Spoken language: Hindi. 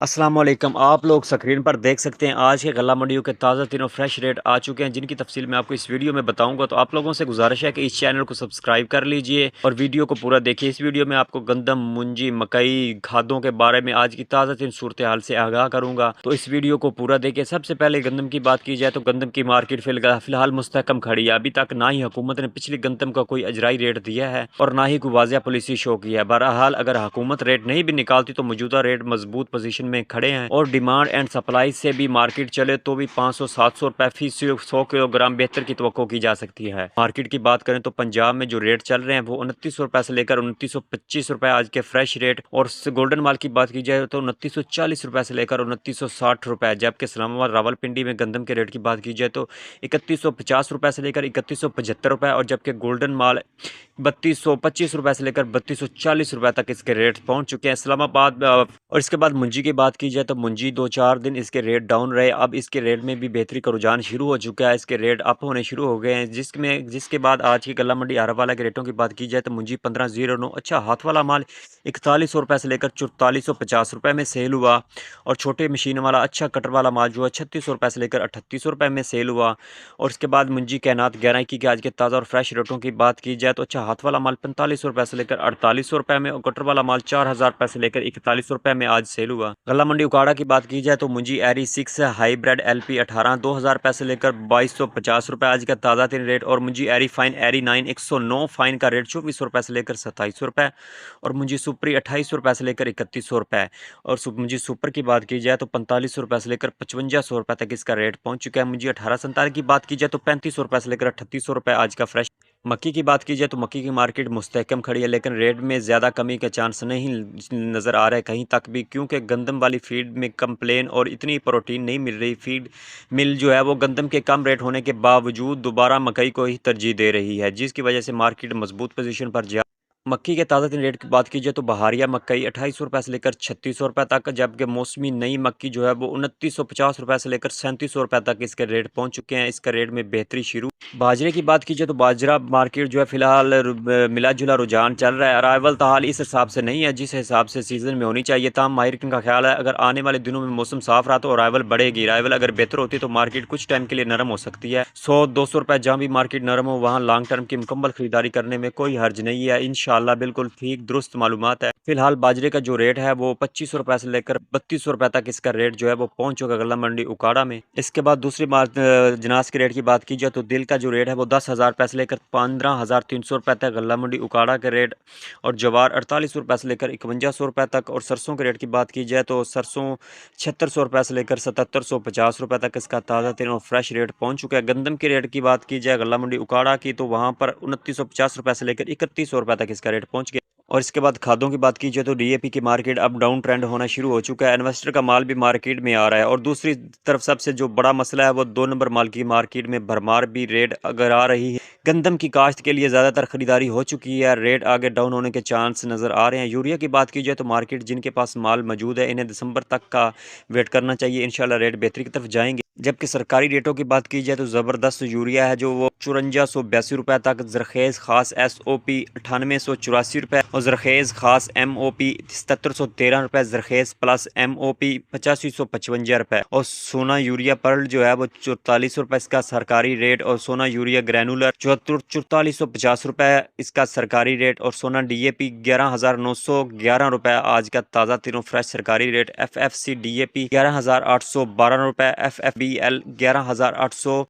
अस्सलाम वालेकुम। आप लोग स्क्रीन पर देख सकते हैं आज के गल्ला मंडियों के ताज़ा तीनों फ्रेश रेट आ चुके हैं, जिनकी तफसील मैं आपको इस वीडियो में बताऊंगा। तो आप लोगों से गुजारिश है कि इस चैनल को सब्सक्राइब कर लीजिए और वीडियो को पूरा देखिए। इस वीडियो में आपको गंदम, मुंजी, मकई, खादों के बारे में आज की ताज़ा तीन सूरत हाल से आगाह करूँगा। तो इस वीडियो को पूरा देखिए। सबसे पहले गंदम की बात की जाए तो गंदम की मार्केट फिलहाल मुस्तहकम खड़ी है। अभी तक ना ही हुकूमत ने पिछली गंदम का कोई अजराई रेट दिया है और ना ही कोई वाज़िया पॉलिसी शो की है। बहरहाल अगर हुकूमत रेट नहीं भी निकालती तो मौजूदा रेट मजबूत पोजीशन में खड़े हैं और डिमांड एंड सप्लाई से भी मार्केट चले तो भी 500-700 रुपए फी 100 किलोग्राम बेहतर की तवक्को की जा सकती है। मार्केट की बात करें तो पंजाब में जो रेट चल रहे हैं वो 2900 रुपए से लेकर 2925 रुपए आज के फ्रेश रेट, और गोल्डन माल की बात की जाए तो 2940 रुपए से लेकर 2960 रुपए, जबकि इस्लामाबाद रावलपिंडी में गंदम के रेट की बात की जाए तो 3150 रुपए से लेकर 3175 रुपए, और जबकि गोल्डन माल 3225 रुपए से लेकर 3240 रुपए तक इसके रेट पहुंच चुके हैं इस्लामाबाद में। और इसके बाद मुंजी की बात की जाए तो मुंजी 2-4 दिन इसके रेट डाउन रहे, अब इसके रेट में भी बेहतरी का रुझान शुरू हो चुका है। इसके रेट अप होने शुरू हो गए हैं, जिसके बाद आज की गल्ला मंडी आरवाला के रेटों की बात की जाए तो मुंजी 1509 अच्छा हाथ वाला माल 4100 रुपए से लेकर 4450 रुपए में सेल हुआ, और छोटे मशीन वाला अच्छा कटर वाला माल जो है 3600 रुपए से लेकर 3800 रुपए में सेल हुआ। और उसके बाद मुंजी कैनात 11 की आज के ताज़ा और फ्रेश रेटों की बात की जाए तो अच्छा हाथ वाला माल 4500 रुपए से लेकर 4800 रुपए में, और कटर वाला माल 4000 रुपए से लेकर 4100 रुपए में आज सेल हुआ। गल्ला मंडी उकाड़ा की बात की जाए तो मुंजी एरी 6 हाईब्रेड LP 18 2000 रुपए से लेकर 2250 रुपए आज का ताज़ा तीन रेट, और मुंजी एरी फाइन एरी 9 109 फाइन का रेट 2400 रुपए से लेकर 2700 रुपए, और मुंजी सुपरी 2800 रुपए से लेकर 3100 रुपए। और मुंजी सुपर की बात की जाए तो 4500 रुपए से लेकर 5500 रुपए तक इसका रेट पहुंच चुका है। मुंजी 1847 की बात की जाए तो 3500 रुपए से लेकर 3800 रुपए आज का फ्रेश। मक्की की बात की जाए तो मक्की की मार्केट मुस्तहकम खड़ी है, लेकिन रेट में ज़्यादा कमी के चांस नहीं नज़र आ रहे कहीं तक भी, क्योंकि गंदम वाली फीड में कंप्लेन और इतनी प्रोटीन नहीं मिल रही। फीड मिल जो है वो गंदम के कम रेट होने के बावजूद दोबारा मकई को ही तरजीह दे रही है, जिसकी वजह से मार्केट मजबूत पोजीशन पर जा। मक्की के ताज़ा दिन रेट की बात की जाए तो बहारिया मकई 2800 रुपए से लेकर 3600 रुपए तक, जबकि मौसमी नई मक्की जो है वो 2950 रुपए से लेकर 3700 रुपए तक इसके रेट पहुंच चुके हैं। इसका रेट में बेहतरी शुरू। बाजरे की बात की जाए तो बाजरा मार्केट जो है फिलहाल मिला जुला रुझान चल रहा है। अराइवल ताल इस हिसाब से नहीं है जिस हिसाब से सीजन में होनी चाहिए था। माहिरीन का ख्याल है अगर आने वाले दिनों में मौसम साफ रहा तो अराइवल बढ़ेगी। अराइवल अगर बेहतर होती तो मार्केट कुछ टाइम के लिए नरम हो सकती है। 100-200 रुपए जहाँ भी मार्केट नरम हो वहाँ लॉन्ग टर्म की मुकम्मल खरीदारी करने में कोई हर्ज नहीं है। इंशाल्लाह बिल्कुल ठीक दुरुस्त मालूमात है। फिलहाल बाजरे का जो रेट है वो 2500 रुपए से लेकर 3200 रुपए तक इसका रेट जो है वो पहुंच चुका गल्ला मंडी उकाड़ा में। इसके बाद दूसरी बात जनास के रेट की बात की जाए तो दिल का जो रेट है वो 10,000 रुपए से लेकर 15,300 रुपए तक गल्ला मंडी उकाड़ा के रेट, और जवार 4800 रुपए से लेकर 5100 रुपए तक। और सरसों के रेट की बात की जाए तो सरसों 7600 रुपए से लेकर 7750 रुपए तक इसका ताज़ा तीन और फ्रेश रेट पहुंच चुका है। गंदम के रेट की बात की जाए गल्ला मंडी उकाड़ा की तो वहाँ पर 2950 रुपए से लेकर 3100 रुपए तक इसका रेट पहुंच गया। और इसके बाद खादों की बात की जाए तो DAP की मार्केट अब डाउन ट्रेंड होना शुरू हो चुका है। इन्वेस्टर का माल भी मार्केट में आ रहा है, और दूसरी तरफ सबसे जो बड़ा मसला है वो 2 नंबर माल की मार्केट में भरमार भी रेट अगर आ रही है। गंदम की काश्त के लिए ज़्यादातर खरीदारी हो चुकी है, रेट आगे डाउन होने के चांस नज़र आ रहे हैं। यूरिया की बात की जाए तो मार्केट जिनके पास माल मौजूद है इन्हें दिसंबर तक का वेट करना चाहिए, इंशाल्लाह रेट बेहतरी की तरफ जाएंगे। जबकि सरकारी रेटों की बात की जाए तो ज़बरदस्त यूरिया है जो वो 5482 रुपये तक, जरखेज़ खास SOP 9884 रुपये, और जरखेज़ खास MOP 7713 रुपये, जरखेज़ प्लस MOP 8555 रुपये, और सोना यूरिया पर्ल जो है वो 4400 रुपये इसका सरकारी रेट, और सोना यूरिया ग्रैनुलर 4450 रुपये इसका सरकारी रेट, और सोना DAP 11,911 रुपये आज का ताज़ा तीनों फ्रेश सरकारी रेट। FFC DAP 11,812 रुपये, FFBL 11,800